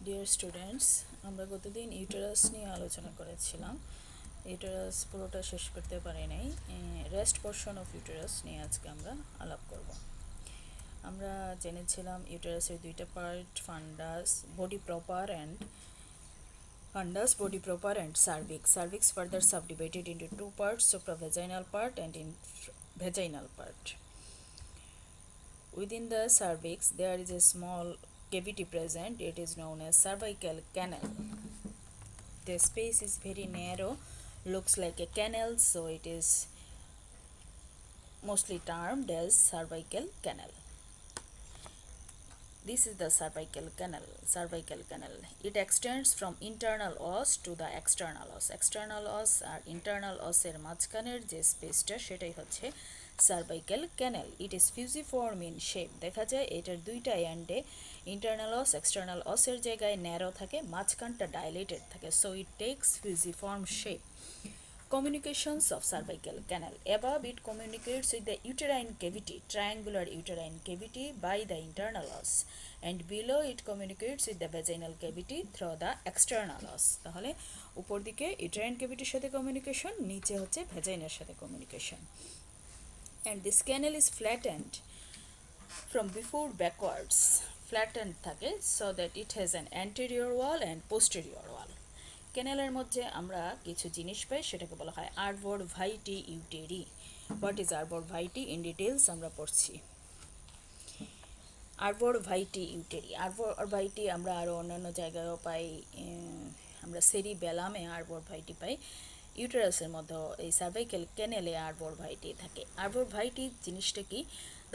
Dear students, আমরা গতদিন uterus নিয়ে আলোচনা করেছিলাম। ইউটেরাস পুরোটা শেষ করতে পারি নাই। রেস্ট পোর্শন অফ ইউটেরাস নিয়ে আজকে আমরা আলাপ করব। আমরা জেনেছিলাম ইউটেরাসের দুইটা part, fundus body proper and cervix. Cervix further subdivided into two parts, supravaginal part and vaginal part. Within the cervix, there is a small cavity present. It is known as cervical canal. The space is very narrow, looks like a canal, so it is mostly termed as cervical canal. This is the cervical canal. Cervical canal. It extends from internal os to the external os. External os R internal os এর মাঝখানের যে স্পেসটা সেটাই হচ্ছে cervical canal. It is fusiform in shape. দেখা যায় এটার দুইটা এন্ডে internal os external os এর জায়গায় ন্যারো থাকে, মাঝখানটা dilated থাকে. So it takes fusiform shape. Communications of cervical canal. Above, it communicates with the uterine cavity, triangular uterine cavity by the internal os, and below it communicates with the vaginal cavity through the external os. তাহলে উপর দিকে uterine cavityর সাথে communication, নিচে হচ্ছে ভ্যাজাইনার সাথে communication. And this canal is flattened from before backwards. Flattened থাকে so that it has an anterior wall and posterior wall. ক্যানেলের মধ্যে আমরা কিছু জিনিস পাই, সেটাকে বলা হয় আরবর ভাইটি ইউটেরি. হোয়াট ইজ আরবর ভাইটি? ইন ডিটেলস আমরা পড়ছি। আরবর ভাইটি ইউটেরি, আরবর ভাইটি আমরা আরও অন্যান্য জায়গায়ও পাই। আমরা সেরিবেলামে আরবর ভাইটি পাই, ইউটেরাসের মধ্যেও এই সার্ভাইকাল ক্যানেলে আরবর ভাইটি থাকে। আরবর ভাইটি জিনিসটা কি?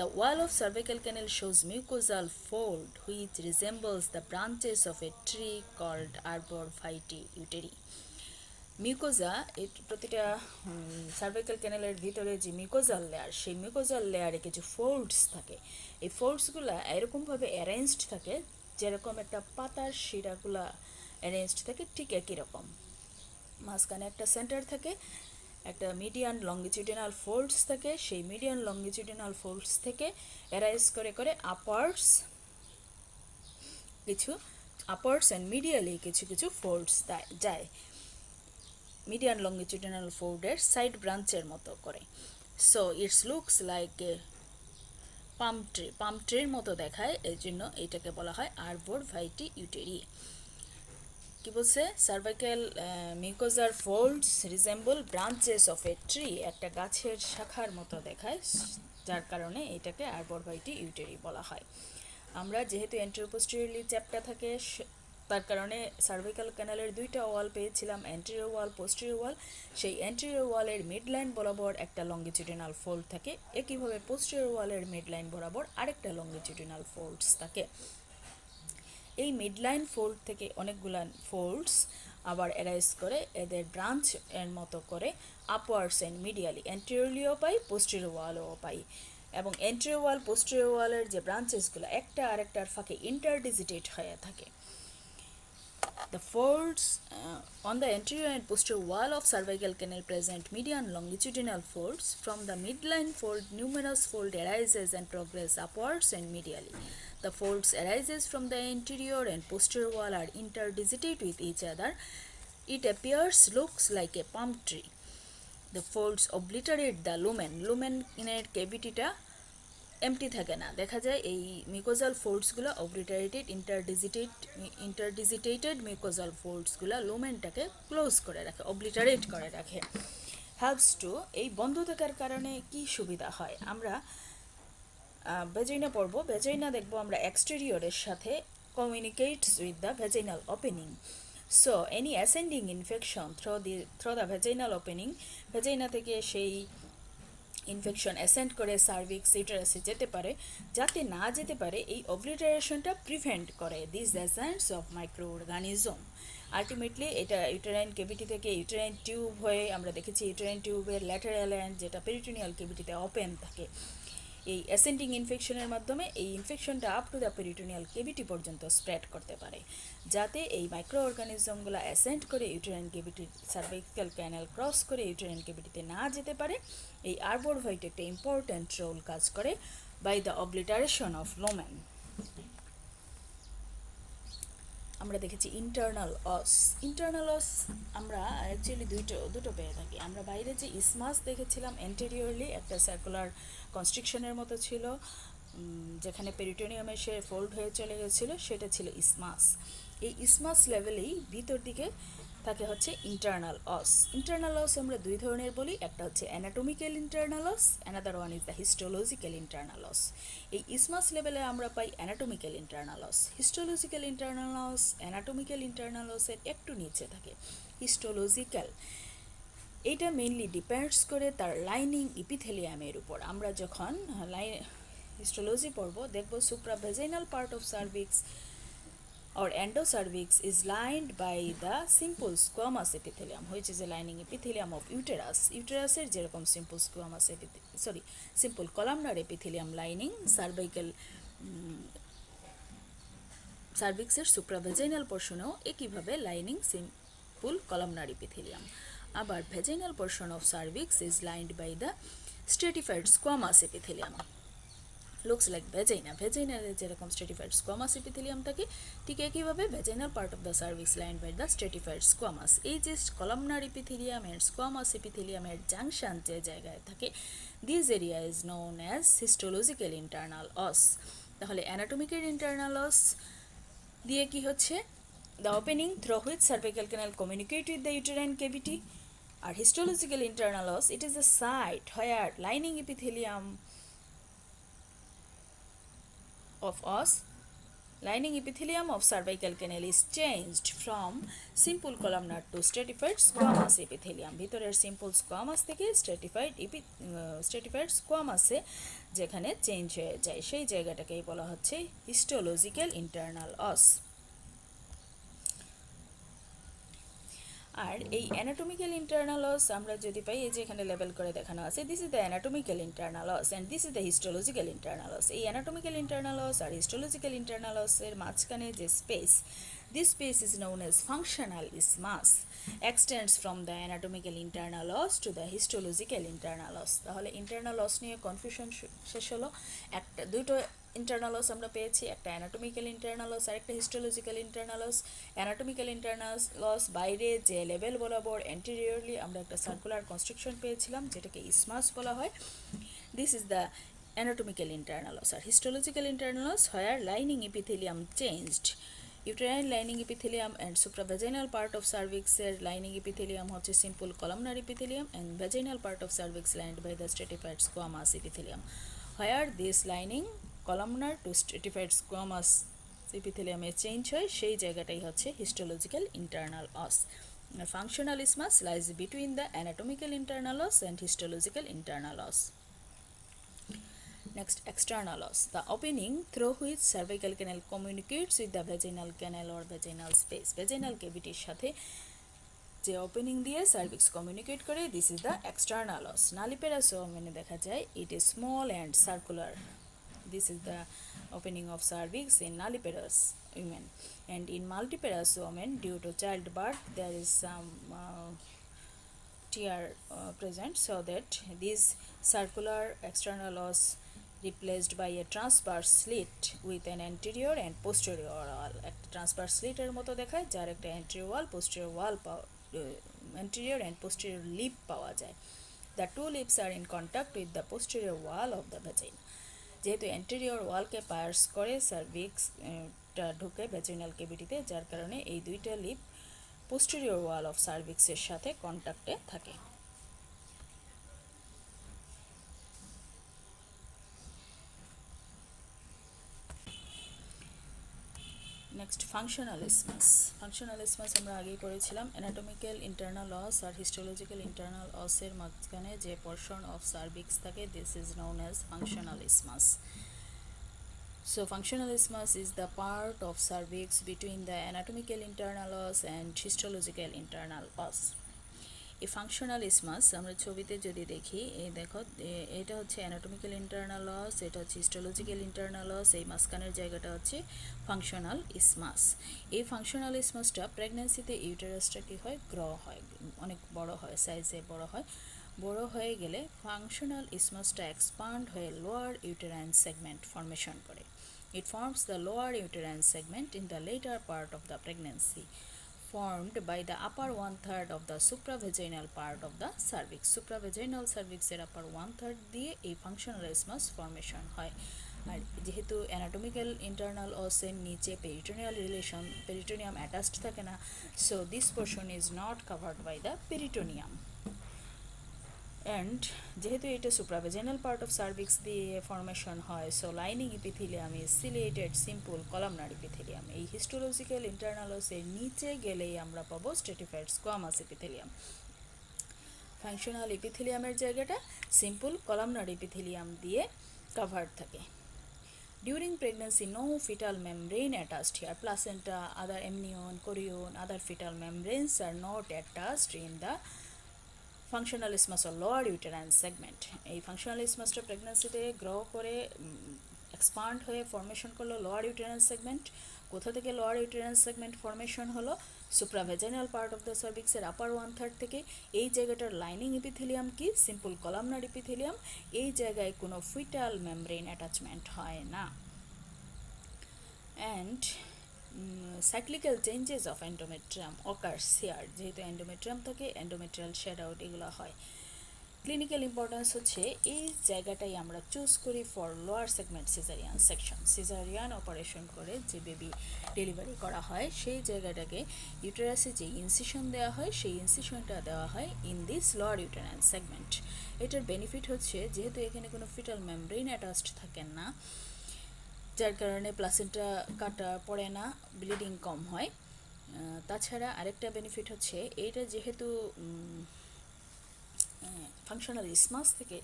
The wall of cervical canal shows mucosal fold which resembles the branches of a tree called arbor vitae uteri. Mucosa, প্রতিটা সার্ভাইকাল ক্যানেলের ভিতরে যে মিউকোজাল লেয়ার, সেই মিউকোজাল লেয়ারে কিছু ফোল্ডস থাকে। এই ফোল্ডসগুলো এরকমভাবে অ্যারেঞ্জড থাকে যেরকম একটা পাতার শিরাগুলা অ্যারেঞ্জড থাকে, ঠিক একই রকম। মাঝখানে একটা সেন্টার থাকে, একটা মিডিয়ান লংগিটিউডিনাল ফোল্ডস থাকে, সেই মিডিয়ান লংগিটিউডিনাল ফোল্ডস থেকে অ্যারাইজ করে করে আপার্স অ্যান্ড মিডিয়ালি কিছু কিছু ফোল্ডস যায় মিডিয়ান লংগিটিউডিনাল ফোল্ডের সাইড ব্রাঞ্চের মতো করে। So it's looks like a palm ট্রির মতো দেখায়, এই জন্য এটাকে বলা হয় আরবর ভাইটি ইউটেরি। কি বলছে? সার্ভাইকাল মিউকোজার folds resemble branches of a tree, একটা গাছের শাখার মতো দেখায়, যার কারণে এটাকে আরবর ভাইটি ইউটেরি বলা হয়। আমরা যেহেতু এন্টেরোপোস্টেরিয়রলি চ্যাপ্টা থাকে, তার কারণে সার্ভাইকাল ক্যানালের দুইটা ওয়াল পেয়েছিলাম, অ্যান্টেরিয়র ওয়াল, পোস্টেরিয়র ওয়াল। সেই অ্যান্টেরিয়র ওয়ালের মিডলাইন বরাবর একটা লংগিটিউডিনাল ফোল্ড থাকে, একইভাবে পোস্টেরিয়র ওয়ালের মিডলাইন বরাবর আরেকটা লংগিটিউডিনাল ফোল্ডস থাকে। এই মিডলাইন ফোল্ড থেকে অনেকগুলা ফোল্ডস আবার অ্যারাইজ করে এদের ব্রাঞ্চ এর মতো করে আপওয়ার্ডস অ্যান্ড মিডিয়ালি, অ্যান্টেরিয়রলিও পাই, পোস্টেরিয়র ওয়ালও পাই। এবং অ্যান্টেরিয়র ওয়াল, পোস্টেরিয়র ওয়ালের যে ব্রাঞ্চেসগুলো একটা আরেকটার ফাঁকে ইন্টারডিজিটেট হয়ে থাকে। The folds on the anterior and posterior wall of cervical canal present median longitudinal folds. From the midline fold, numerous fold arises and progress upwards and medially. The folds arises from the anterior and posterior wall are interdigitate with each other. It looks like a palm tree. The folds obliterate the lumen. Lumen in a cavity empty থাকে না, দেখা যায় এই mucosal ফোল্ডসগুলো obliterated interdigitated mucosal ফোল্ডসগুলো লুমেনটাকে close করে রাখে, অবলিটারেট করে রাখে। হেল্পস টু, এই বন্ধ থাকার কারণে কি সুবিধা হয়? আমরা ভেজাইনা পড়বো, ভেজাইনা দেখবো আমরা এক্সটেরিয়রের সাথে communicates with the vaginal opening. So any ascending infection through the vaginal opening, vagina থেকে সেই ইনফেকশন অ্যাসেন্ড করে সার্ভিক্স ইউটেরাসে যেতে পারে, যাতে না যেতে পারে এই অবলিটারেশনটা প্রিভেন্ট করে this agents of micro organism. Ultimately এটা ইউটেরাইন কেভিটি থেকে ইউটেরাইন টিউব হয়ে, আমরা দেখেছি ইউটেরাইন টিউবের ল্যাটারাল এন্ড যেটা পেরিটোনিয়াল কেভিটিতে ওপেন থাকে, এই অ্যাসেন্ডিং ইনফেকশনের মাধ্যমে এই ইনফেকশনটা আপ টু দ্য পেরিটোনিয়াল কেভিটি পর্যন্ত স্প্রেড করতে পারে, যাতে এই মাইক্রো অর্গানিজমগুলো অ্যাসেন্ড করে ইউটেরাইন কেভিটি, সার্ভাইকাল ক্যানাল ক্রস করে ইউটেরাইন কেভিটিতে না যেতে পারে। এই আরবর ভাইট একটা ইম্পর্ট্যান্ট রোল কাজ করে বাই দ্য অবলিটারেশন অফ লুমেন। আমরা দেখেছি ইন্টারনাল অস। ইন্টারনাল অস আমরা অ্যাকচুয়ালি দুটো পেয়ে থাকি। আমরা বাইরে যে ইসমাস দেখেছিলাম এন্টেরিয়রলি একটা সার্কুলার কনস্ট্রিকশনের মতো ছিল, যেখানে পেরিটোনিয়াম এসে ফোল্ড হয়ে চলে গেছিলো, সেটা ছিল ইসমাস। এই ইসমাস লেভেলেই ভিতর দিকে থাকে হচ্ছে ইন্টারনাল অস। ইন্টারনাল অস আমরা দুই ধরনের বলি, একটা হচ্ছে অ্যানাটমিক্যাল ইন্টারনাল অস, another one is the histological internal os. এই ইসমাস লেভেলে আমরা পাই অ্যানাটমিক্যাল ইন্টারনাল অস। হিস্টোলজিক্যাল ইন্টারনাল অস অ্যানাটমিক্যাল ইন্টারনাল অসের একটু নিচে থাকে। হিস্টোলজিক্যাল এইটা মেইনলি ডিপেন্ডস করে তার লাইনিং ইপিথেলিয়ামের উপর। আমরা যখন হিস্টোলজি পড়ব দেখব supravaginal part of cervix or endocervix is lined by the simple squamous epithelium, which is a lining epithelium of uterus. Uterus যেরকম simple squamous simple columnar epithelium lining cervical সার্ভিক্সের supravaginal পোর্শনেও একইভাবে lining simple columnar epithelium. আবার vaginal portion of cervix is lined by the stratified squamous epithelium. Looks like vagina, ভেজাইনারে যেরকম stratified squamous epithelium থাকে, ঠিক একইভাবে vaginal part of the cervix lined by the stratified squamous. এই যে columnar epithelium and squamous এপিথেলিয়ামের junction যে জায়গায় থাকে, this area is known as histological internal os. তাহলে অ্যানাটমিক্যাল ইন্টারনাল অস দিয়ে কি হচ্ছে, the opening through which cervical canal communicate with the uterine cavity. আর histological internal os, it is the site where lining epithelium of os, lining epithelium of cervical canal is changed from simple columnar to stratified squamous epithelium. ভিতরের simple squamous থেকে stratified squamous এ যেখানে change হয়ে যায়, সেই জায়গাটাকেই বলা হচ্ছে histological internal os. আর এই anatomical internal অস আমরা যদি পাই, এই যে এখানে লেবেল করে দেখানো আছে, this is the anatomical internal os and this is the histological internal os. এই অ্যানাটমিক্যাল ইন্টারনাল অস আর হিস্টোলজিক্যাল ইন্টারনাল অসের মাঝখানে যে space, this space is known age functional isthmus, extends from the anatomical internal অস to the histological internal os. তাহলে internal অস নিয়ে confusion শেষ হলো। দুটো ইন্টারনাল অস আমরা পেয়েছি, একটা অ্যানাটমিক্যাল ইন্টারনাল অস আর একটা হিস্টোলজিক্যাল ইন্টারনাল অস। অ্যানাটমিক্যাল ইন্টারনাল অস বাইরে যে লেভেল বরাবর এন্টেরিয়রলি আমরা একটা সার্কুলার কনস্ট্রাকশন পেয়েছিলাম, যেটাকে ইসমাস বলা হয়, this is the anatomical internal os. আর histological internal os where lining epithelium changed, uterine lining epithelium and supravaginal part of সার্ভিক্সের লাইনিং এপিথেলিয়াম হচ্ছে simple columnar epithelium and vaginal part of cervix lined by the stratified squamous epithelium, where this lining columnar to stratified squamous এপিথেলিয়ামে change হয়, সেই জায়গাটাই হচ্ছে histological internal os. Functional isthmus lies between the anatomical internal os and histological internal অস। Next, external os, the opening through which cervical canal communicates with the vaginal canal or vaginal space. Vaginal cavity সাথে যে opening দিয়ে cervix communicate করে, this is the external অস। নালিপেরাস ওমেনে দেখা যায় it is small and circular, this is the opening of cervix in nulliparous women, and in multiparous women due to childbirth there is some tear present, so that this circular external os replaced by a transverse slit with an anterior and posterior wall. একটা transverse slit এর মতো দেখায়, যার একটা anterior wall posterior wall anterior and posterior lip পাওয়া যায়। The two lips are in contact with the posterior wall of the vagina. যেহেতু anterior ওয়ালকে Peirce করে সার্ভিক্সটা ঢুকে ভ্যাজিনাল ক্যাভিটিতে, যার কারণে এই দুইটা লিপ পোস্টেরিয়র ওয়াল অফ সার্ভিক্সের সাথে কন্ট্যাক্টে থাকে। Next functional isthmus. Functional isthmus আমরা আগেই পড়েছিলাম, অ্যানাটমিক্যাল ইন্টারনাল অস আর হিস্টোলজিক্যাল ইন্টারনাল অসের মাঝখানে যে পোর্শন অফ সার্ভিক্স থাকে, this is known as functional isthmus. So functional isthmus is the part of cervix between the anatomical internal os and histological internal os. এই functional isthmus আমরা ছবিতে যদি দেখি, এই দেখো এটা হচ্ছে অ্যানাটমিক্যাল ইন্টারনাল অস, এটা হচ্ছে হিস্টোলজিক্যাল ইন্টারনাল অস, এই মাঝখানের জায়গাটা হচ্ছে ফাংশনাল ইসমাস। এই ফাংশনাল ইসমাসটা প্রেগন্যান্সিতে ইউটেরাসটা কী হয়, গ্র হয়, অনেক বড় হয়, সাইজে বড় হয়। বড় হয়ে গেলে ফাংশনাল ইসমাসটা এক্সপান্ড হয়ে লোয়ার ইউটেরাইন সেগমেন্ট ফর্মেশন করে। It forms the lower uterine segment in the later part of the pregnancy, formed by the upper one-third of the supravaginal part of the cervix. Supravaginal cervix এর upper one-third দিয়ে এই functional isthmus formation হয়। আর যেহেতু anatomical internal অসের নিচে peritoneum attached থাকে না, so this portion is not covered by the peritoneum. And যেহেতু এটা সুপ্রাভেজেনাল পার্ট অফ সার্ভিক্স দিয়ে ফর্মেশন হয়, so lining epithelium is ciliated simple columnar epithelium. এই হিস্টোলজিক্যাল ইন্টারনালসের নিচে গেলেই আমরা পাবো স্ট্রেটিফাইড স্কোয়ামাস ইপিথিলিয়াম। ফাংশনাল ইপিথিলিয়ামের জায়গাটা সিম্পল কলামনার ইপিথিলিয়াম দিয়ে কাভার্ড থাকে। During pregnancy, no fetal membrane attached here. Placenta, other amnion, chorion, other fetal membranes are not attached in the functional isthmus or lower uterine segment. এই functional isthmusটা প্রেগন্যান্সিতে grow করে expand হয়ে formation করলো lower uterine segment. কোথা থেকে lower uterine segment formation হলো? Supravaginal part of the সার্ভিক্সের আপার ওয়ান থার্ড থেকে। এই জায়গাটার লাইনিং ইপিথেলিয়াম কি? Simple columnar epithelium. এই জায়গায় কোনো ফিটাল মেমব্রেন অ্যাটাচমেন্ট হয় না। And cyclical changes of endometrium occurs here. যেহেতু এন্ডোমেট্রিয়াম থাকে, এন্ডোমেট্রিয়াল শেড আউট এগুলো হয়। ক্লিনিক্যাল ইম্পর্টেন্স হচ্ছে এই জায়গাটাই আমরা চুজ করি for lower segment caesarean section. Caesarean operation করে যে বেবি ডেলিভারি করা হয়, সেই জায়গাটাকে ইউটেরাসে যে ইনসিশন দেওয়া হয়, সেই ইনসিশনটা দেওয়া হয় in this lower uterine segment. এটার বেনিফিট হচ্ছে যেহেতু এখানে কোনো ফিটাল মেমব্রেন অ্যাটাচড থাকেন না, যার কারণে প্লাসেন্টা কাটা পড়ে না, ব্লিডিং কম হয়। তাছাড়া আরেকটা বেনিফিট হচ্ছে এইটা যেহেতু ফাংশনাল ইসমাস থেকে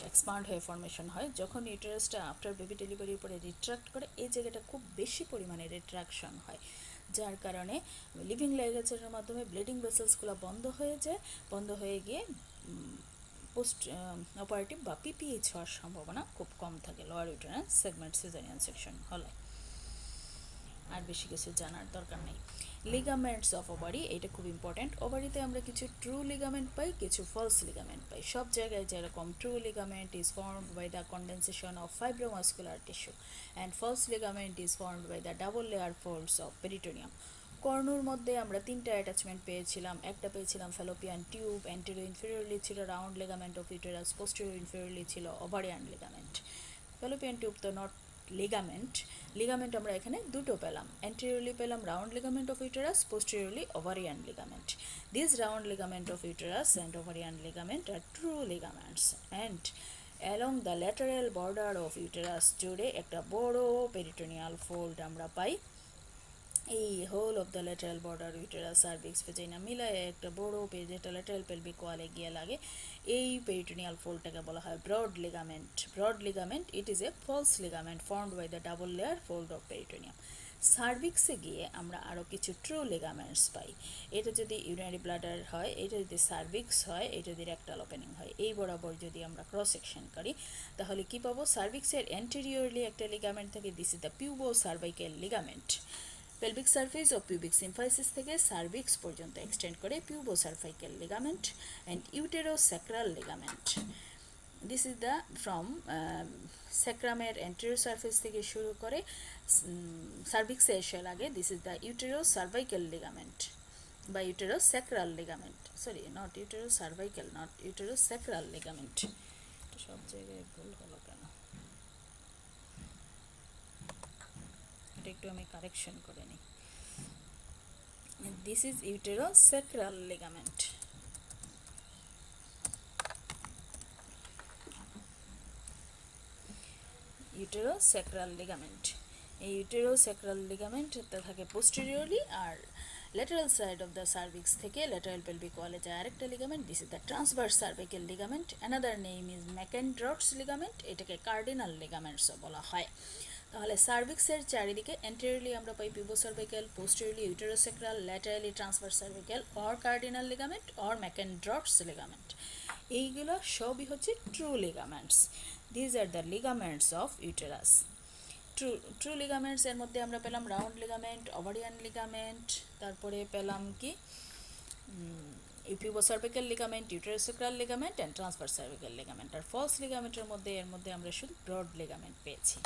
এক্সপান্ড হয়ে ফর্মেশন হয়, যখন ইউটারাসটা আফটার বেবি ডেলিভারির পরে রিট্রাক্ট করে, এই জায়গাটা খুব বেশি পরিমাণে রিট্রাকশন হয়, যার কারণে লিভিং লাইগেচারের মাধ্যমে ব্লিডিং ভেসেলসগুলো বন্ধ হয়ে যায়। বন্ধ হয়ে গিয়ে পোস্ট অপারেটিভ বা পিপিএইচ হওয়ার সম্ভাবনা খুব কম থাকে lower uterine segment caesarean section হলে। আর বেশি কিছু জানার দরকার নেই। লিগামেন্টস অফ ওভারি, এটা খুব ইম্পর্ট্যান্ট। ওভারিতে আমরা কিছু ট্রু লিগামেন্ট পাই, কিছু ফলস লিগামেন্ট পাই। সব জায়গায় যেরকম true ligament is formed by the condensation of fibromuscular tissue and false ligament is formed by the double layer folds of peritoneum. কর্নুর মধ্যে আমরা তিনটা অ্যাটাচমেন্ট পেয়েছিলাম। একটা পেয়েছিলাম ফ্যালোপিয়ান টিউব, অ্যান্টেরিয়র ইনফেরিয়রলি ছিল round ligament of uterus, posterior inferiorly ছিল ovarian ligament. Fallopian tube তো নট লিগামেন্ট আমরা এখানে দুটো পেলাম। অ্যান্টেরিয়রলি পেলাম round ligament of uterus, posteriorly ovarian ligament. This round ligament of uterus and ovarian ligament are true ligaments and along the lateral border of uterus জুড়ে একটা বড় peritoneal fold আমরা পাই। এই whole of the lateral border uterus cervix vagina মিলায় একটা বড় যেটা ল্যাটারাল পেলভিক ওয়ালে গিয়ে লাগে, এই পেরিটোনিয়াল ফোল্ডটাকে বলা হয় broad ligament. Broad ligament it is a false ligament formed by the double layer fold of peritoneum. সার্ভিক্সে গিয়ে আমরা আরও কিছু ট্রু লিগামেন্টস পাই। এটা যদি ইউরিনারি ব্লাডার হয়, এটা যদি সার্ভিক্স হয়, এটা যদি রেক্টাল ওপেনিং হয়, এই বরাবর যদি আমরা ক্রস সেকশন করি, তাহলে কি পাবো? সার্ভিক্সের অ্যান্টেরিয়রলি একটা লিগামেন্ট থাকে, this is the pubocervical ligament. Pelvic surface ও পিউবিক সিম্ফাইসিস থেকে সার্ভিক্স পর্যন্ত এক্সটেন্ড করে pubocervical ligament and uterosacral ligament. This is the from স্যাক্রামের অ্যান্টেরিয়র সারফেস থেকে শুরু করে সার্ভিক্সে এসে লাগে, this is the uterocervical ligament বা uterosacral ligament. Sorry, not uterocervical, not uterosacral ligament. সব জায়গায় ভুল হলো কেন? এটা একটু আমি কারেকশন করে নিই। This is uterosacral ligament. Uterosacral ligament, এই ইউটেরোস্যাক্রাল লিগামেন্টটা থাকে পোস্টেরিয়রলি আর lateral side of the cervix থেকে ল্যাটারাল পেলভিক ওয়ালে যায় আরেকটা ligament, this is the transverse cervical ligament. Another name is Mackenrodt's ligament, এটাকে কার্ডিনাল লিগামেন্টসও বলা হয়। তাহলে সার্ভিক্সের চারিদিকে অ্যান্টেরিয়রলি আমরা পাই pubocervical, posteriorly uterosacral, laterally transverse cervical or cardinal ligament or Mackenrodt's ligament. এইগুলো সবই হচ্ছে true ligaments. These are the ligaments of uterus. True ligaments এর মধ্যে আমরা পেলাম রাউন্ড লিগামেন্ট, ওভারিয়ান লিগামেন্ট, তারপরে পেলাম কি pubocervical ligament, uterosacral ligament and transverse cervical ligament. আর ফলস লিগামেন্টের মধ্যে আমরা শুধু ব্রড লিগামেন্ট পেয়েছি।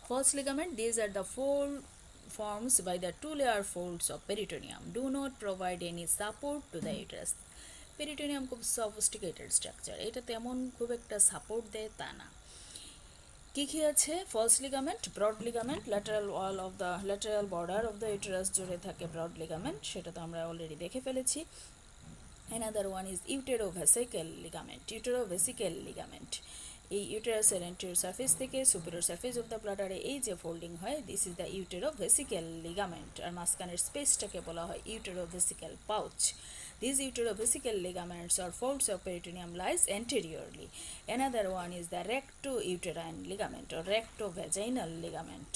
False ligament, these are the fold forms by the two-layer folds of peritoneum. Do not provide any support to the uterus. Peritoneum খুব sophisticated structure, এটা তেমন খুব একটা সাপোর্ট দেয় তা না। কী কী আছে? False ligament, broad ligament, lateral wall of the lateral border of the uterus জুড়ে থাকে ব্রড লিগামেন্ট, সেটা তো আমরা অলরেডি দেখে ফেলেছি। Another one is uterovesical ligament. Uterovesical ligament, এই ইউটেরাসের এন্টেরিয়র সার্ফেস থেকে সুপিরিয়র সার্ফেস অফ দ্য ব্লাডারে এই যে ফোল্ডিং হয়, দিস ইজ দ্য ইউটেরোভেসিক্যাল লিগামেন্ট, আর মাঝখানের স্পেসটাকে বলা হয় ইউটেরোভেসিক্যাল pouch. These uterovesical ligaments or folds of peritoneum lies anteriorly. Another one is the rectouterine ligament or rectovaginal ligament.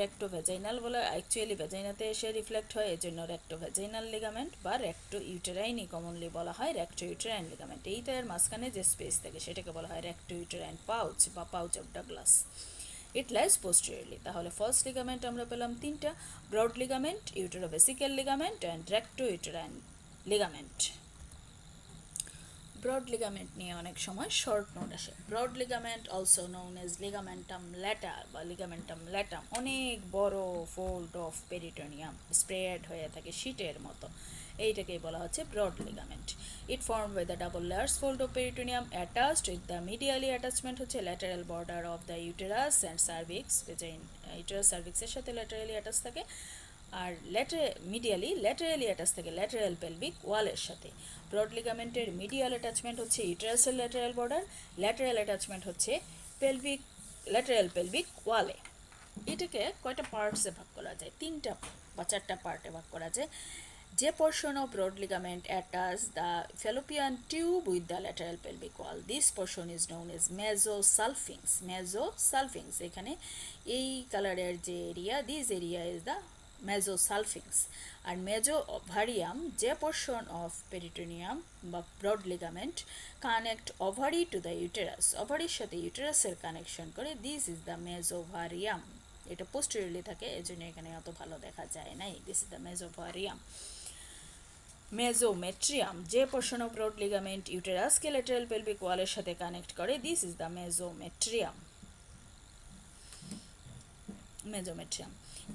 রেক্টোভ্যাজাইনাল বলে actually ভ্যাজাইনাতে এসে reflect হয়, এই জন্য রেক্টোভ্যাজাইনাল লিগামেন্ট বা রেক্টো ইউটেরাইনই কমনলি বলা হয় রেক্টো ইউটেরাইন লিগামেন্ট। এইটার মাঝখানে যে স্পেস থাকে সেটাকে বলা হয় রেক্টো ইউটেরাইন পাউচ বা pouch of Douglas. It lies posteriorly. তাহলে ফার্স্ট লিগামেন্ট আমরা পেলাম তিনটা, broad ligament, uterovesical ligament and rectouterine ligament. Broad ligament নিয়ে অনেক সময় শর্ট নোট আসে। Broad ligament also known as ligamentum later বা লিগামেন্টাম ল্যাটাম, অনেক বড় ফোল্ড অফ পেরিটোনিয়াম স্প্রেড হয়ে থাকে শীটের মতো, এইটাকেই বলা হচ্ছে broad ligament. It form with the double layers fold of peritoneum attached with the medially attachment হচ্ছে lateral border of the uterus and cervix, uterus সার্ভিক্সের সাথে ল্যাটারালি অ্যাটাচ থাকে, আর ল্যাটারালি অ্যাটাচ থাকে ল্যাটারাল পেলভিক ওয়ালের সাথে। ব্রড লিগামেন্টের medial attachment হচ্ছে ইউটেরাসের ল্যাটারাল বর্ডার, ল্যাটারাল অ্যাটাচমেন্ট হচ্ছে ল্যাটারাল পেলভিক ওয়ালে। এটাকে কয়টা পার্টসে ভাগ করা যায়? তিনটা বা চারটা পার্টে ভাগ করা যায়। যে portion of broad ligament attach the fallopian tube with the lateral pelvic wall, this portion is known as mesosalpinx. এখানে এই কালারের যে area, this area is the mesosalpinx. আর মেজো ওভারিয়াম, যে পোর্শন অফ পেরিটোনিয়াম বা broad ligament connect ovary to the uterus, ওভারির সাথে ইউটেরাসের কানেকশন করে, দিস ইজ দ্য মেজোভারিয়াম। এটা পোস্টেরিয়রলি থাকে, এজন্য এখানে অত ভালো দেখা যায় নাই। This is the mesovarium. Mesometrium, যে পোর্শন অফ ব্রড লিগামেন্ট ইউটেরাসকে ল্যাটারাল পেলভিক ওয়ালের সাথে কানেক্ট করে, this is the mesometrium.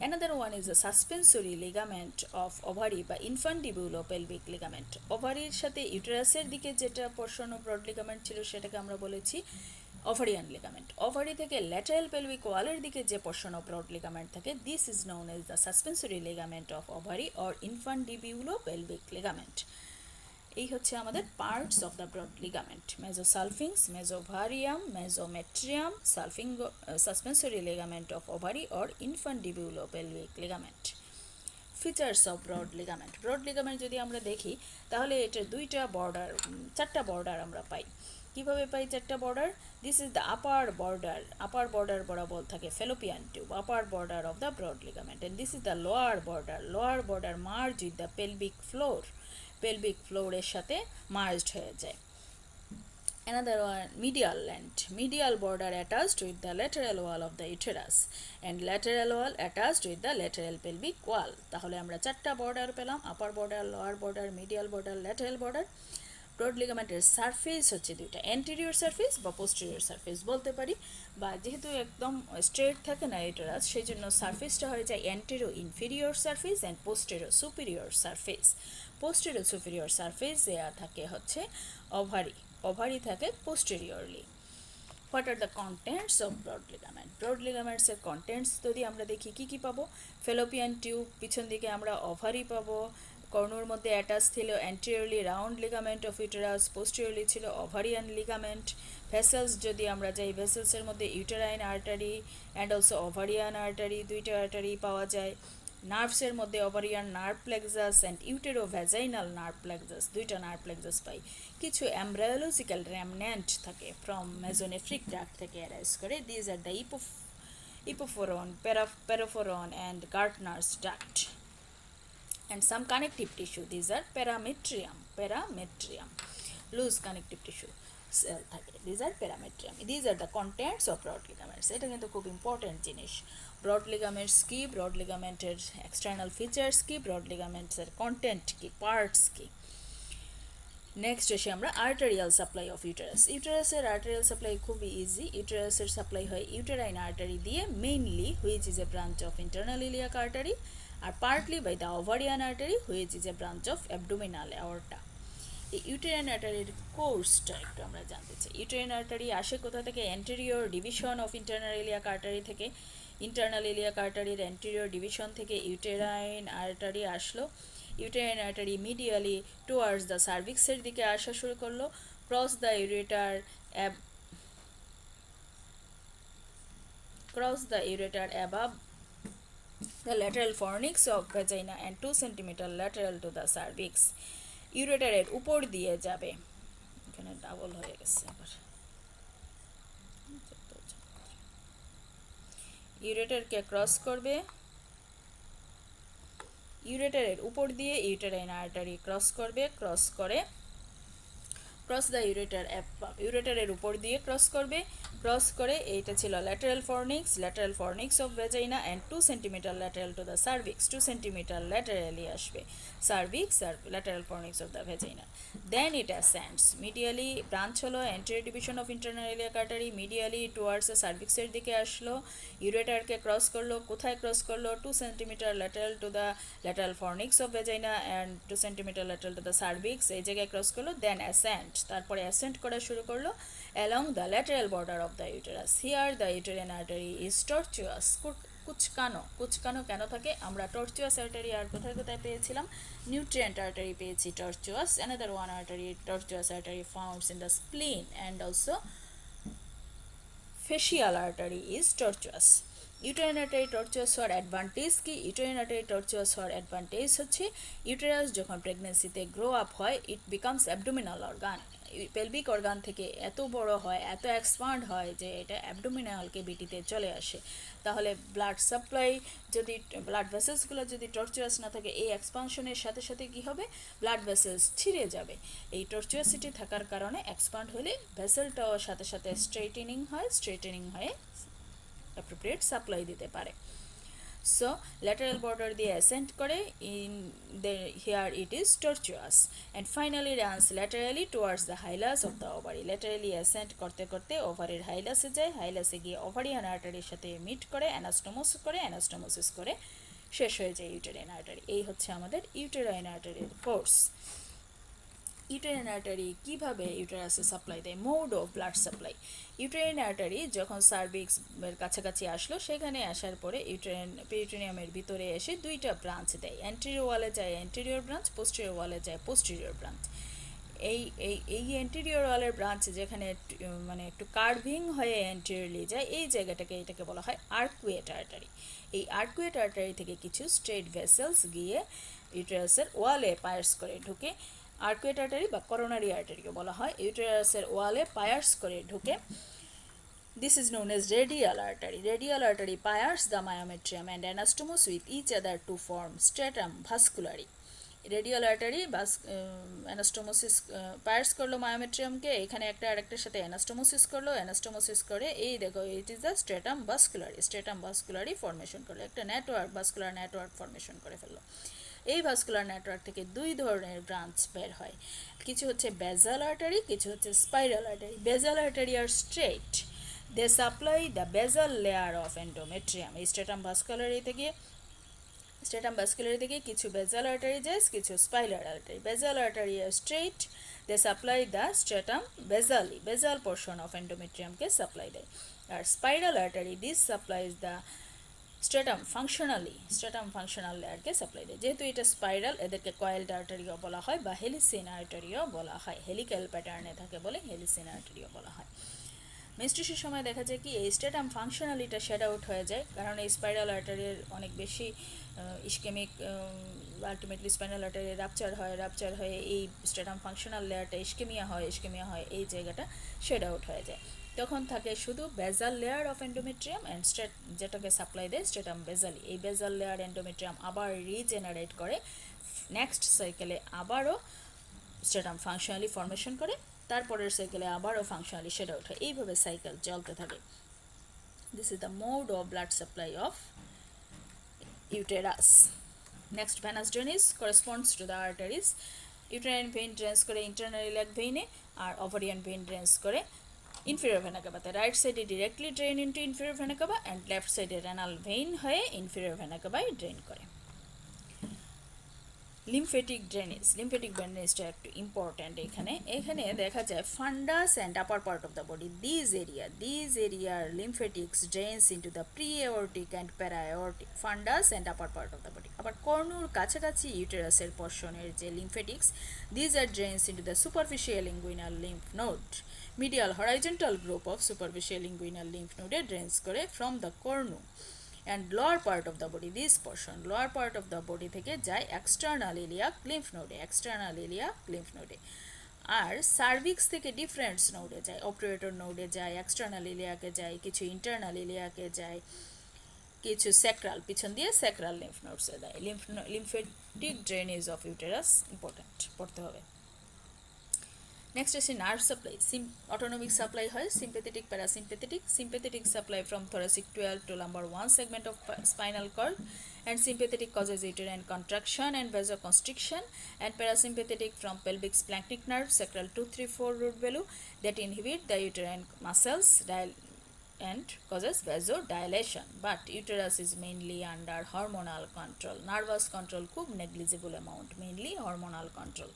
Another one is the suspensory ligament of ovary বা infundibulopelvic ligament. ওভারির সাথে ইউটেরাসের দিকে যেটা পোর্শন অফ ব্রড লিগামেন্ট ছিল সেটাকে আমরা বলেছি ওভারিয়ান লিগামেন্ট। ওভারি থেকে ল্যাটারাল পেলভিক ওয়ালের দিকে যে পোর্শন অফ ব্রড লিগামেন্ট থাকে, this is known as the suspensory ligament of ovary or infundibulopelvic ligament. এই হচ্ছে আমাদের parts of the broad ligament: mesosalpinx, mesovarium, mesometrium, suspensory ligament of ovary or infundibulopelvic ligament. Features of broad ligament. Broad ligament যদি আমরা দেখি তাহলে এটার চারটা border আমরা পাই। কিভাবে পাই চারটা border? This is the upper border বরাবর থাকে Fallopian tube, upper border of the broad ligament, and this is the lower border merge with the pelvic ফ্লোরের সাথে মার্জড হয়ে যায়। Another one, medial border attached with the lateral wall of the uterus and lateral wall attached with the lateral pelvic wall. তাহলে আমরা চারটা border পেলাম: upper border, lower border, medial border, lateral border. Broad লিগামেন্টের surface হচ্ছে দুইটা, anterior surface বা posterior surface বলতে পারি, বা যেহেতু একদম স্ট্রেট থাকে না ইউটেরাস, সেই জন্য সারফেসটা হয়ে যায় anterior inferior surface and posterior superior surface. Posterior superior surface দেয়া থাকে হচ্ছে ওভারি থাকে posteriorly. What are the contents of broad ligament? Broad লিগামেন্টসের কন্টেন্টস যদি আমরা দেখি কী কী পাবো: ফেলোপিয়ান টিউব, পিছন দিকে আমরা ওভারি পাবো, কর্ণর মধ্যে অ্যাটাচ ছিল anteriorly round ligament of uterus, posteriorly ছিল ওভারিয়ান লিগামেন্ট। ভেসেলস যদি আমরা যাই, ভেসেলসের মধ্যে uterine artery and also ovarian artery, দুইটা আর্টারি পাওয়া যায়। নার্ভসের মধ্যে ovarian nerve plexus and uterovaginal nerve plexus, দুইটা নার্ভ প্লেক্সাস পাই। কিছু এমব্রায়োলজিক্যাল র্যামন্যান্ট থাকে ফ্রম মেজোনেফ্রিক ডাক্ট থেকে অ্যারাইজ করে, these are the epoophoron, paroophoron and Gartner's duct. And some connective tissue, these are parametrium, loose connective tissue cell থাকে, these are parametrium. These are the contents of broad ligaments. এটা কিন্তু খুব important জিনিস। Broad ligaments কি, broad লিগামেন্টের external features কি, broad লিগামেন্টসের content কি, পার্টস কি। নেক্সট এসে আমরা আর্টারিয়াল সাপ্লাই অফ ইউটেরাস। ইউটেরাসের আর্টারিয়াল সাপ্লাই খুবই ইজি। ইউটেরাসের সাপ্লাই হয় ইউটেরাইন আর্টারি দিয়ে, mainly which is a branch of internal iliac artery, আর partly by the ovarian artery which is a branch of abdominal aorta. এই uterine আর্টারির কোর্সটা একটু আমরা জানতে চাই। ইউটেরাইন আর্টারি আসে কোথা থেকে? Anterior division of internal iliac artery থেকে। ইন্টারনাল ইলিয়াক আর্টারির অ্যান্টেরিয়র ডিভিশন থেকে ইউটেরাইন আর্টারি আসলো। Uterine artery medially towards the সার্ভিক্সের দিকে আসা শুরু করলো, cross the ureter above the lateral fornix of vagina and 2 cm lateral to the cervix. ইউরেটারের উপর দিয়ে যাবে, এখানে ডাবল হয়ে গেছে আবার, ইউরেটারকে ক্রস করবে, ইউরেটারের উপর দিয়ে ইউটেরাইন আর্টারি ক্রস করবে, ক্রস করে ক্রস দ্য ইউরেটারের উপর দিয়ে ক্রস করবে, ক্রস করে এইটা ছিল lateral fornix of vagina and 2 centimetre lateral to the cervix, 2 centimetre laterally আসবে সার্ভিক্স আর lateral fornix of the vagina. Then it ascends medially, branch হলো anterior division of internal iliac artery, medially towards সার্ভিক্সের দিকে আসলো, ইউরেটারকে cross করলো, কোথায় cross করলো? 2 centimetre lateral to the lateral fornix of vagina and 2 centimetre lateral to the cervix, এই জায়গায় ক্রস করলো। দেন অ্যাসেন্ড, তারপরে অ্যাসেন্ট করা শুরু করলো along the lateral border of the uterus. Here the uterine artery is tortuous. কুচকানো কেন থাকে? আমরা tortuous artery আর কোথায় কোথায় পেয়েছিলাম? nutrient artery পেয়েছি tortuous. Another one artery, tortuous artery found in the spleen, and also facial artery is tortuous. Uterine artery tortuous হওয়ার advantage কি? Uterine artery tortuous হওয়ার অ্যাডভান্টেজ হচ্ছে ইউটেরাস যখন প্রেগনেন্সিতে গ্রো আপ হয়, it becomes abdominal organ, pelvic organ থেকে এত বড় হয়, এত এক্সপান্ড হয় যে এটা অ্যাবডোমিনাল কেভিটিতে চলে আসে। তাহলে ব্লাড সাপ্লাই যদি, ব্লাড ভেসেলসগুলো যদি টর্চুয়াস না থাকে, এই এক্সপানশনের সাথে সাথে কি হবে? ব্লাড ভেসেলস ছিঁড়ে যাবে। এই টর্চুয়াসিটি থাকার কারণে এক্সপান্ড হলে ভেসেলটাও সাথে সাথে স্ট্রেটেনিং হয়ে অ্যাপ্রোপ্রিয়েট সাপ্লাই দিতে পারে। সো ল্যাটারাল বর্ডার দিয়ে অ্যাসেন্ট করে, in the here it is tortuous, and finally runs laterally towards the hilus of the ovary. Laterally ascent করতে করতে ওভারির হাইলাসে যায়, হাইলাসে গিয়ে ওভারিয়ান আর্টারির সাথে মিট করে, অ্যানাস্টোমোসিস করে শেষ হয়ে যায় ইউটেরাইন আর্টারি। এই হচ্ছে আমাদের ইউটেরাইন আর্টারির কোর্স। ইউটেরাইন আর্টারি কীভাবে ইউটেরাসে সাপ্লাই দেয়? Mode of blood supply. Uterine artery যখন সার্ভিক্সের কাছাকাছি আসলো, সেখানে আসার পরে পেরিটোনিয়ামের ভিতরে এসে দুইটা ব্রাঞ্চ দেয়। অ্যান্টেরিয়র ওয়ালে যায় অ্যান্টেরিয়র ব্রাঞ্চ, পোস্টেরিয়র ওয়ালে যায় পোস্টেরিয়র ব্রাঞ্চ। এই অ্যান্টেরিয়র ওয়ালের ব্রাঞ্চ যেখানে মানে একটু কার্ভিং হয়ে অ্যান্টেরিয়রলি যায়, এটাকে বলা হয় আর্কুয়েট আর্টারি। এই আর্কুয়েট আর্টারি থেকে কিছু স্ট্রেট ভেসেলস গিয়ে ইউটেরাসের ওয়ালে পায়ার্স করে ঢুকে, আর্কুয়েট আর্টারি বা করোনারি আর্টারিও বলা হয়, ইউটেরাসের ওয়ালে পায়ার্স করে ঢুকে। This is known as radial artery. Radial artery pierces the myometrium and anastomose with each other to form stratum vasculari. Radial artery anastomosis pierce করলো মায়োমেট্রিয়ামকে, এখানে একটা আরেকটার সাথে অ্যানাস্টোমোসিস করে এই দেখো, ইট ইজ দ্য স্ট্রেটাম ভাস্কুলারি ফর্মেশন করলো, একটা ভাস্কুলার নেটওয়ার্ক ফর্মেশন করে ফেললো। এই ভাস্কুলার নেটওয়ার্ক থেকে দুই ধরনের ব্রাঞ্চ বের হয়, কিছু হচ্ছে বেজাল আর্টারি, কিছু হচ্ছে spiral artery. Basal artery are straight, they supply the basal layer of endometrium. এই স্ট্রেটাম ভাস্কুলারি থেকে কিছু বেজাল আর্টারি যায়, কিছু spiral artery. Basal artery are straight, they supply the stratum basal portion of এন্ডোমেট্রিয়ামকে supply দেয়। আর spiral artery, this supplies the stratum functional লেয়ারকে supply দেয়। যেহেতু এটা স্পাইরাল, এদেরকে কয়েলড আর্টারিও বলা হয় বা হেলিসিন আর্টারিও বলা হয়, হেলিক্যাল প্যাটার্নে থাকে বলে হেলিসিন আর্টারিও বলা হয়। মেনস্ট্রুয়েশনের সময় দেখা যায় কি এই স্ট্রেটাম ফাংশনালিটা শেড আউট হয়ে যায়, কারণ এই স্পাইরাল আর্টারির অনেক বেশি ischaemic, ultimately spinal artery rupture হয়ে এই স্ট্রেটাম ফাংশনাল লেয়ারটা ইস্কেমিয়া হয়, এই জায়গাটা শেড আউট হয়ে যায়। তখন থাকে শুধু বেজাল লেয়ার অফ এন্ডোমেট্রিয়াম অ্যান্ড যেটাকে সাপ্লাই দেয় স্ট্রেটাম বেজালি। এই বেজাল লেয়ার এন্ডোমেট্রিয়াম আবার রিজেনারেট করে, নেক্সট সাইকেলে আবারও স্ট্রেটাম ফাংশনালি ফর্মেশন করে, তারপরের সাইকেলে আবারও ফাংশনালি শেড আউট হয়, এইভাবে সাইকেল চলতে থাকে। This is the mode of blood supply of uterus. Next, venous drainage corresponds to the arteries. Uterine vein drains করে ইন্টারনাল ইলিয়াক ভেইনে, আর ওভারিয়ান ভেইন ড্রেন্স করে inferior vena cava. The right side directly drain into inferior vena cava and left side renal vein হয়ে inferior vena cava drain করে। Lymphatic ড্রেনেজটা একটু important. এখানে দেখা যায় fundus and upper part of the body, this এরিয়ার lymphatics drains into the pre aortic and para aortic fundus and upper part of the body. আবার কর্নুর কাছাকাছি ইউটেরাসের পর্শনের যে lymphatics, this are drains into the superficial inguinal lymph node, medial horizontal group of superficial inguinal lymph নোডে drains করে from the cornu. and lower part of the body, this portion lower part of the body থেকে যায় external iliac lymph node, আর cervix থেকে different নোডে যায়, operator নোডে যায়, external ইলিয়াকে যায়, কিছু ইন্টারনাল ইলিয়াকে যায়, কিছু স্যাক্রাল পিছন দিয়ে স্যাক্রাল লিম্ফ নোডসে যায়। Lymphatic drainage of uterus important, পড়তে হবে। নেক্সট আছে নার্ভ সাপ্লাই। অটোনমিক সাপ্লাই হয় sympathetic, parasympathetic. Sympathetic supply from thoracic 12 to lumbar 1 segment of spinal cord, and sympathetic causes uterine contraction and vasoconstriction, and parasympathetic from pelvic splanchnic nerve, sacral 2, 3, 4 root value that inhibit the uterine muscles and causes vasodilation. But uterus is mainly under hormonal control. Nervous control খুব negligible amount, mainly hormonal control.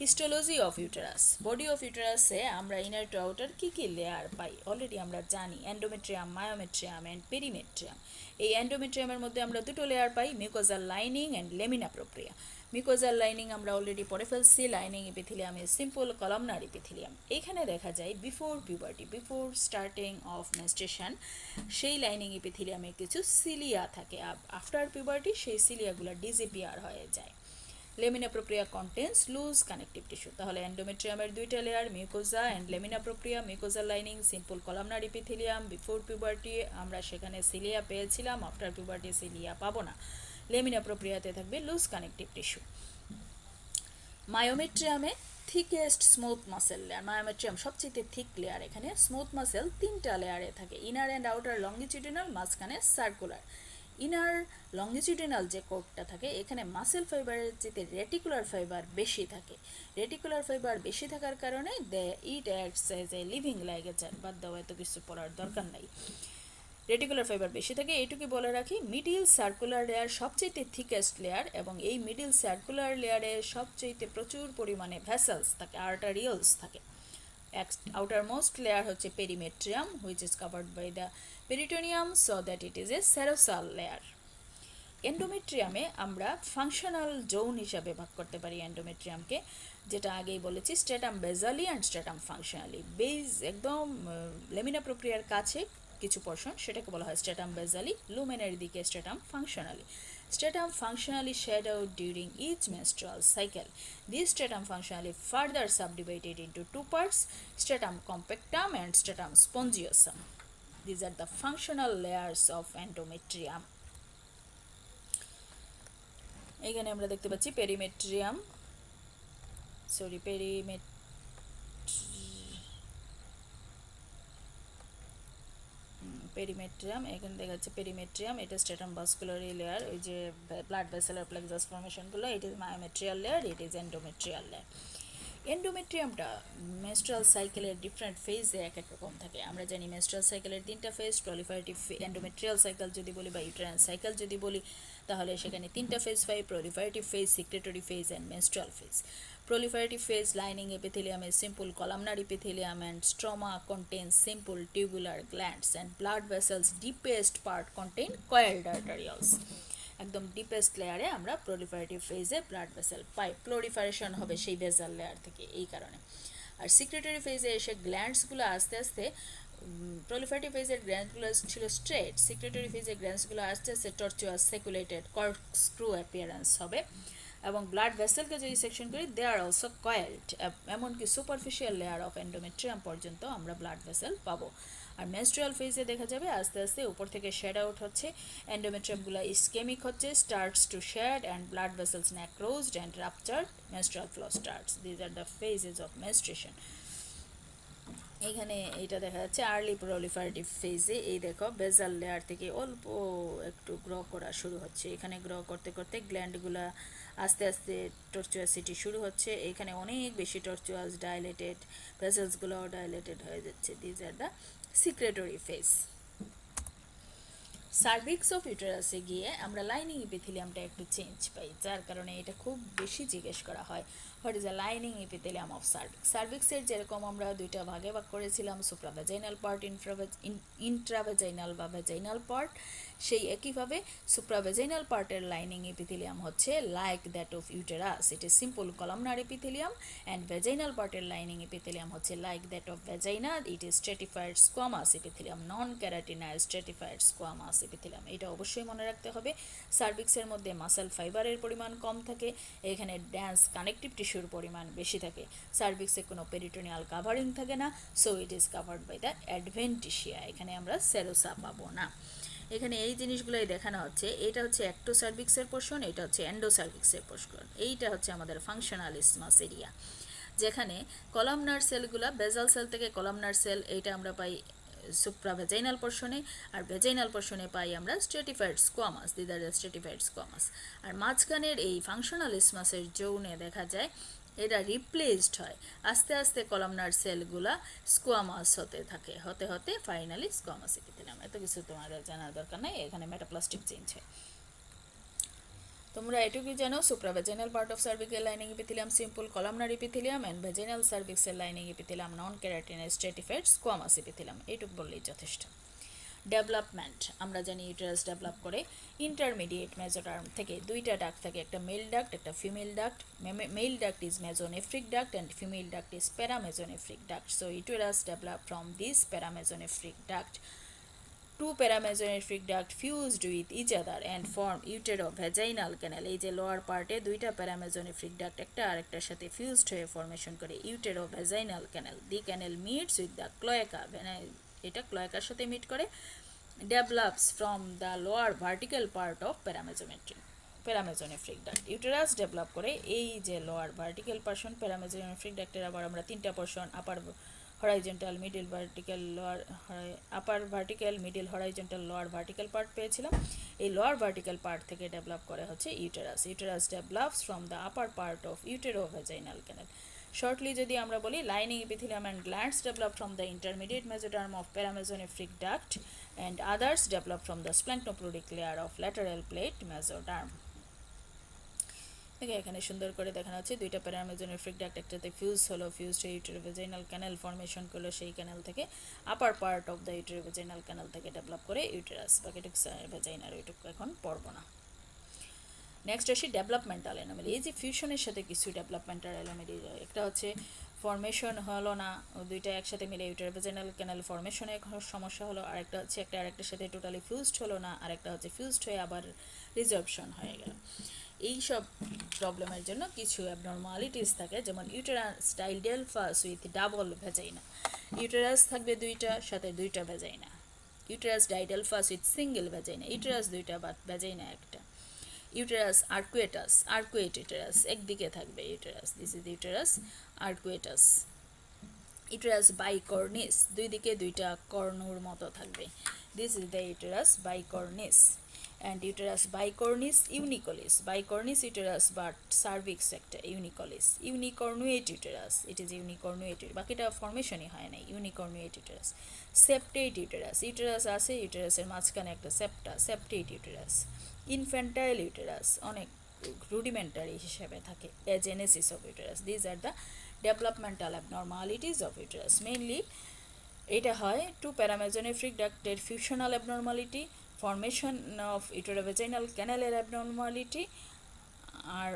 Histology of uterus. Body of ইউটেরাসে আমরা inner to outer কী কী layer পাই already আমরা জানি, endometrium, myometrium and perimetrium. এই এন্ডোমেট্রিয়ামের মধ্যে আমরা দুটো লেয়ার পাই, mucosal lining and lamina propria. Mucosal lining আমরা অলরেডি পড়ে ফেলছি, লাইনিং এপিথেলিয়ামে সিম্পল কলামনার এপিথেলিয়াম। এখানে দেখা যায় before puberty, before starting of menstruation, সেই লাইনিং এপিথেলিয়ামে কিছু সিলিয়া থাকে। আফটার পিউবার্টি সেই সিলিয়াগুলো ডিসঅ্যাপিয়ার হয়ে যায়। Lamina propria contains loose connective tissue. তাহলে এন্ডোমেট্রিয়ামের দুইটা layer, mucosa and lamina propria. Mucosa lining, simple columnar epithelium. Before puberty আমরা সেখানে সিলিয়া পেয়েছিলাম, আফটার পিউবার্টি সিলিয়া পাবো না। লেমিনা প্রোপ্রিয়াতে থাকবে লুজ কানেকটিভ টিস্যু। মায়োমেট্রিয়ামে thickest smooth muscle layer, myometrium সবচেয়ে থিক লেয়ার। এখানে স্মুথ মাসেল তিনটা লেয়ারে থাকে, ইনার অ্যান্ড আউটার লংগিটিউডিনাল, মাঝখানে সার্কুলার। ইনার লংগিটিউডিনাল যে কোটটা থাকে এখানে মাসেল ফাইবারের চেয়ে রেটিকুলার ফাইবার বেশি থাকে। রেটিকুলার ফাইবার বেশি থাকার কারণে it acts as a living ligature. বাদ দাও, এত কিছু পড়ার দরকার নাই। রেটিকুলার ফাইবার বেশি থাকে। এইটুকু বলে রাখি, মিডিল সার্কুলার লেয়ার সবচেয়ে থিকেস্ট লেয়ার, এবং এই মিডিল সার্কুলার লেয়ারে সবচেয়ে প্রচুর পরিমাণে ভেসেলস থাকে, আর্টারিয়ালস থাকে। outermost layer হচ্ছে perimetrium, which is covered by the peritoneum, so that it is a serosal layer. এন্ডোমেট্রিয়ামে আমরা ফাংশনাল জোন হিসাবে ভাগ করতে পারি এন্ডোমেট্রিয়ামকে, যেটা আগেই বলেছি, স্ট্রেটাম বেজালি অ্যান্ড স্ট্রেটাম ফাংশনালি। বেজ একদম লেমিনা প্রোপ্রিয়ার কাছে কিছু পোর্শন, সেটাকে বলা হয় স্ট্রেটাম বেজালি, লুমেনের দিকে স্ট্রেটাম functionally. Stratum functionally shed out during each menstrual cycle. This stratum functionally further subdivided into two parts, stratum compactum and stratum spongiosum. These are the functional layers of endometrium. এখানে আমরা দেখতে পাচ্ছি পেরিমেট্রিয়াম, পেরিমেট্রিয়াম, এখানে দেখা যাচ্ছে perimetrium, এটা স্ট্রেটাম ভাস্কুলারি layer, ওই যে ব্লাড ভেসেলার প্লেক্সাস ফর্মেশনগুলো, it is myometrial layer, it is endometrial layer. এন্ডোমেট্রিয়ামটা মেনস্ট্রুয়াল সাইকেলের ডিফারেন্ট ফেজে এক এক রকম থাকে। আমরা জানি মেনস্ট্রুয়াল সাইকেলের তিনটা ফেজ, প্রলিফারেটিভ এন্ডোমেট্রিয়াল সাইকেল যদি বলি বা ইউটেরাইন সাইকেল যদি বলি, তাহলে সেখানে তিনটা phase pi, proliferative phase, secretory phase and menstrual phase. Proliferative phase, lining epithelium is simple columnar epithelium and stroma contains simple tubular glands, and blood vessels deepest part contain coiled arterioles. একদম deepest লেয়ারে আমরা proliferative ফেজে blood vessel পাই, proliferation হবে সেই বেজাল layer থেকে, এই কারণে। আর সিক্রেটরি ফেজে এসে গ্ল্যান্ডসগুলো আস্তে আস্তে, প্রলিফারেটিভ ফেজের গ্ল্যান্ডসগুলো ছিল স্ট্রেট, সিক্রেটরি ফেজের গ্ল্যান্ডসগুলো আস্তে আস্তে টর্চুয়াস সেকুলেটেড কর্কস্ক্রু অ্যাপিয়ারেন্স হবে, এবং ব্লাড ভেসেলকে যদি সেকশন করি দে আর অলসো কয়েলড, এমনকি সুপারফিশিয়াল লেয়ার অফ এন্ডোমেট্রিয়াম পর্যন্ত আমরা ব্লাড ভেসেল পাবো। আর মেনস্ট্রুয়াল ফেজে দেখা যাবে আস্তে আস্তে উপর থেকে শেড আউট হচ্ছে, এন্ডোমেট্রিয়ামগুলো ইসকেমিক হচ্ছে, starts to shed and blood vessels necrosed and ruptured, menstrual flow starts. These are the phases of menstruation. এখানে এটা দেখা যাচ্ছে আর্লি প্রলিফারেটিভ ফেজে। এই দেখো বেজাল লেয়ার থেকে অল্প একটু গ্রো করা শুরু হচ্ছে, এখানে গ্রো করতে করতে গ্ল্যান্ডগুলা আস্তে আস্তে টর্চুয়াসিটি শুরু হচ্ছে, এখানে অনেক বেশি টর্চুয়াস ডাইলেটেড, ভেসেলসগুলোও ডাইলেটেড হয়ে যাচ্ছে। These are the secretory phase. Cervix of ইউটেরাসে গিয়ে আমরা লাইনিং ইপিথেলিয়ামটা একটু চেঞ্জ পাই, যার কারণে এটা খুব বেশি জিজ্ঞেস করা হয়, what is the lining epithelium of cervix. সার্ভিক্সের যেরকম আমরা দুইটা ভাগে ভাগ করেছিলাম, সুপ্রাভেজাইনাল পার্ট, ইন্ট্রাভেজাইনাল বা ভেজাইনাল পার্ট, সেই একইভাবে সুপ্রাভেজাইনাল পার্টের লাইনিং ইপিথেলিয়াম হচ্ছে like that of uterus, it is simple columnar epithelium, and vaginal পার্টের লাইনিং ইপিথেলিয়াম হচ্ছে like that of vagina, it is stratified squamous epithelium, non keratinize stratified squamous epithelium. এটা অবশ্যই মনে রাখতে হবে। সার্ভিক্সের মধ্যে মাসেল ফাইবারের পরিমাণ কম থাকে, এখানে ড্যান্স কানেকটিভ টিস্যুর পরিমাণ বেশি থাকে। সার্ভিক্সে কোনো পেরিটোনিয়াল কাভারিং থাকে না, so it is covered by the adventitia, এখানে আমরা সেরোসা পাবো না। এখানে এই জিনিসগুলোই দেখানো হচ্ছে, এটা হচ্ছে অ্যাক্টো সার্ভিক্সের পোর্শন, এটা হচ্ছে এন্ডো সার্ভিক্সের পোর্শন, এইটা হচ্ছে আমাদের ফাংশনাল ইসমাস এরিয়া, যেখানে কলামনার সেলগুলা বেজাল সেল থেকে কলামনার সেল, এইটা আমরা পাই সুপ্রাভেজাইনাল পোর্শনে, আর ভেজাইনাল পোর্শনে পাই আমরা স্ট্রেটিফাইড স্কোয়ামাস, দিদার স্ট্রেটিফাইড স্কোয়ামাস। আর মাঝখানের এই ফাংশনাল ইসমাসের জোনে দেখা যায় এটা রিপ্লেসড হয়, আস্তে আস্তে কলামনার সেলগুলা স্কোয়ামাস হতে হতে ফাইনালি স্কোয়ামাস এপিথেলিয়াম। এত কিছু তোমাদের জানার দরকার নাই, এখানে মেটাপ্লাস্টিক চেঞ্জ হয়। তোমরা এটুকুই জানো, supravaginal part of cervical lining epithelium simple columnar epithelium, and vaginal সার্ভিক্সের lining epithelium non keratinize stratified squamous epithelium. এইটুকু বললেই যথেষ্ট। ডেভেলপমেন্ট, আমরা জানি ইউটেরাস ডেভেলপ করে ইন্টারমিডিয়েট মেজোটার্ম থেকে দুইটা ডাক্ট থাকে, একটা মেল ডাক্ট একটা female duct. Male duct is mesonephric duct and female duct is paramesonephric duct. So uterus develop from this paramesonephric duct. Two paramesonephric duct fused with each other and form uterovaginal canal. এই যে lower পার্টে দুইটা প্যারামেজোনেফ্রিক duct একটা আরেকটার সাথে fused হয়ে formation করে uterovaginal canal. The canal meets with the cloaca, এটা ক্লোয়াকার সাথে মিট করে, develops from the lower vertical part of paramesonephric duct. Uterus develop করে এই যে লোয়ার ভার্টিক্যাল পোর্শন প্যারামেজোনেফ্রিক ডাক্টের, আবার আমরা তিনটা portion, upper horizontal, middle vertical, lower, upper vertical, middle horizontal, lower vertical part পেয়েছিলাম। এই লোয়ার ভার্টিক্যাল পার্ট থেকে ডেভেলপ করে হচ্ছে uterus. Uterus develops from the upper part of uterovaginal canal. Shortly যদি আমরা বলি, lining epithelium and glands develop from the intermediate mesoderm of paramesonephric duct and others develop from the splanchnopleuric layer of lateral plate mesoderm. এখানে সুন্দর করে দেখানো হচ্ছে দুইটা প্যারামেজোনেফ্রিক duct একটাতে ফিউজড হয়ে ইউটেরোভেজাইনাল ক্যানাল ফর্মেশন করলো, সেই ক্যানাল থেকে upper part of the uterovaginal canal থেকে ডেভেলপ করে ইউটেরাস, বাকিটুকু ভেজাইনার, ওইটুকু এখন পড়বো না। নেক্সট আসি ডেভেলপমেন্টাল অ্যানোমালি। এই যে ফিউশনের সাথে কিছু ডেভেলপমেন্টাল অ্যানোমালি, একটা হচ্ছে ফর্মেশন হলো না, দুইটা একসাথে মিলে ইউটেরোভেজাইনাল ক্যানাল ফর্মেশনে সমস্যা হলো, আরেকটা হচ্ছে একটা আরেকটার সাথে টোটালি ফিউজড হলো না, আরেকটা হচ্ছে ফিউজড হয়ে আবার রিজর্পশন হয়ে গেল। এইসব প্রবলেমের জন্য কিছু অ্যাবনর্মালিটিস থাকে, যেমন uterus didelphys with double vagina, uterus থাকবে দুইটা, সাথে দুইটা vagina. Uterus didelphys with single vagina, uterus দুইটা বা ভেজাইনা একটা। ইউটেরাস আর্কুয়েট ইউটেরাস, একদিকে থাকবে uterus, this is uterus arcuatus. Uterus bicornis, দুই দিকে দুইটা কর্ণুর মতো থাকবে, this is the uterus bicornis. And uterus bicornis bicornis uterus, but cervix একটা ইউনিকর্নুয়েট ইউটেরাস, ইট ইজ ইউনিকর্নুয়েট, বাকিটা ফর্মেশনই হয় না, ইউনিকর্নুয়েট ইউটেরাস। সেপ্টেট ইউটেরাস আছে, ইউটেরাসের মাঝখানে একটা সেপ্টেট ইউটেরাস। ইনফ্যান্টাইল ইউটেরাস অনেক রুডিমেন্টারি হিসেবে থাকে, agenesis of uterus. These are the developmental abnormalities of uterus. Mainly এটা হয় টু প্যারামেজোনেফ্রিক ডাক্টের fusional abnormality, formation of uterovaginal ক্যানালের অ্যাবনর্মালিটি, আর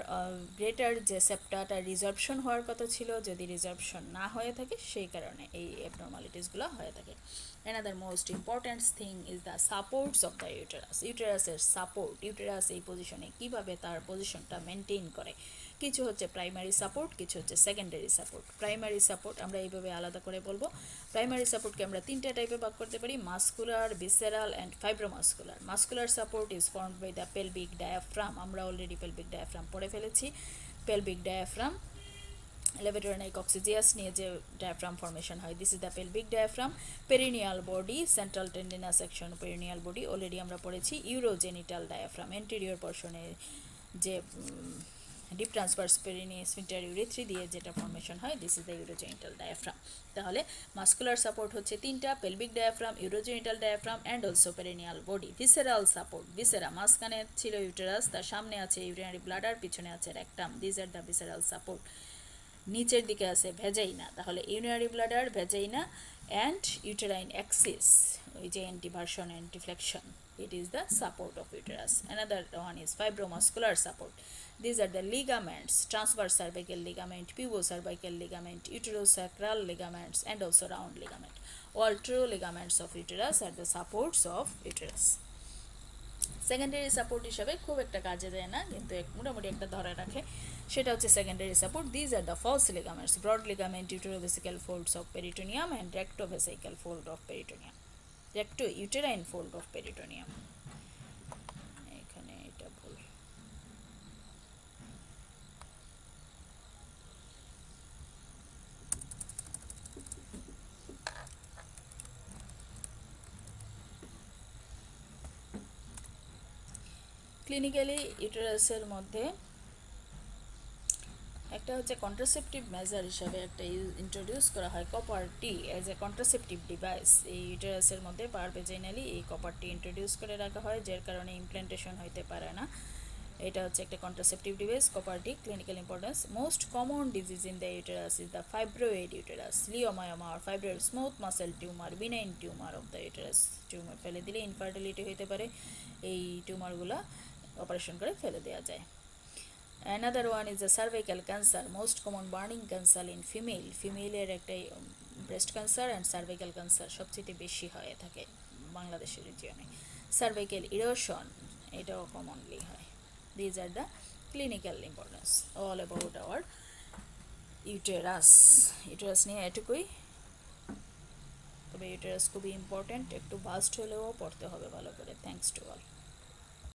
গ্রেটার যে সেপ্টাটা রিজর্পশন হওয়ার কথা ছিল, যদি রিজর্পশন না হয়ে থাকে সেই কারণে এই অ্যাবনর্মালিটিসগুলো হয়ে থাকে। Another most important thing is the supports of the ইউটেরাসের সাপোর্ট, ইউটেরাস এই পজিশনে কীভাবে তার পজিশনটা মেনটেন করে। কিছু হচ্ছে প্রাইমারি সাপোর্ট, কিছু হচ্ছে সেকেন্ডারি সাপোর্ট। প্রাইমারি সাপোর্ট আমরা এইভাবে আলাদা করে বলবো, প্রাইমারি সাপোর্টকে আমরা তিনটা টাইপে ভাগ করতে পারি, muscular, visceral and fibromuscular. Muscular support is formed by the pelvic diaphragm, আমরা অলরেডি পেলভিক ডায়াফ্রাম পড়ে ফেলেছি। Pelvic diaphragm levator and coccygeus নিয়ে যে diaphragm formation হয়, this is the pelvic diaphragm. Perineal body, central tendinous section, perineal body already আমরা পড়েছি. Urogenital diaphragm, anterior portion এ যে deep transverse perinei sphincter urethrae দিয়ে যেটা ফর্মেশন হয়, this is the urogenital diaphragm. তাহলে মাস্কুলার সাপোর্ট হচ্ছে তিনটা, pelvic diaphragm, urogenital diaphragm and also perineal body. Visceral support, viscera মাঝখানে ছিল ইউটেরাস, তার সামনে আছে ইউরিনারি ব্লাডার, পিছনে আছে rectum, this are the visceral support. নিচের দিকে আছে ভেজাইনা, তাহলে urinary bladder, vagina and uterine Axis, ওই যে অ্যান্টিভার্সন অ্যান্টিফ্লেকশন, it is the support of uterus. Another one is fibromuscular support. These are the ligaments, transverse cervical ligament, pubocervical ligament, uterosacral ligaments and also round ligament. All true ligaments of uterus are the supports of uterus. Secondary support হিসাবে খুব একটা কাজে দেয় না, কিন্তু মোটামুটি একটা ধরে রাখে, সেটা হচ্ছে secondary support. These are the false ligaments, broad ligament, uterovesical folds of peritoneum and rectovesical fold of peritoneum, recto uterine fold of peritoneum. এখানে এটা ভুল. ক্লিনিক্যালি ইউটেরাসের মধ্যে একটা হচ্ছে কন্ট্রাসেপটিভ মেজার হিসাবে একটা ইন্ট্রোডিউস করা হয় copper T as a contraceptive device. এই ইউটেরাসের মধ্যে পারভেজাইনালি এই কপার টি ইন্ট্রোডিউস করে রাখা হয়, যার কারণে ইমপ্ল্যান্টেশন হইতে পারে না. এটা হচ্ছে একটা contraceptive device copper T. Clinical importance, most common disease in the uterus is the fibroid uterus, leiomyoma আর fibroid, smooth muscle tumour, benign tumour of the uterus. Tumour ফেলে দিলে ইনফার্টিলিটি হইতে পারে, এই টিউমারগুলো অপারেশন করে ফেলে দেওয়া যায়. Another one is the cervical cancer, most common burning cancer in female. ফিমেলের একটা breast cancer and cervical cancer সবচেয়ে বেশি হয়ে থাকে বাংলাদেশের রিজিয়নে. সার্ভাইকাল ইরোশন, এটাও কমনলি হয়. These are the clinical importance all about our uterus. Uterus নিয়ে এটুকুই, তবে ইউটেরাস খুবই ইম্পর্ট্যান্ট, একটু ভাস্ট হলেও পড়তে হবে ভালো করে. Thanks to all.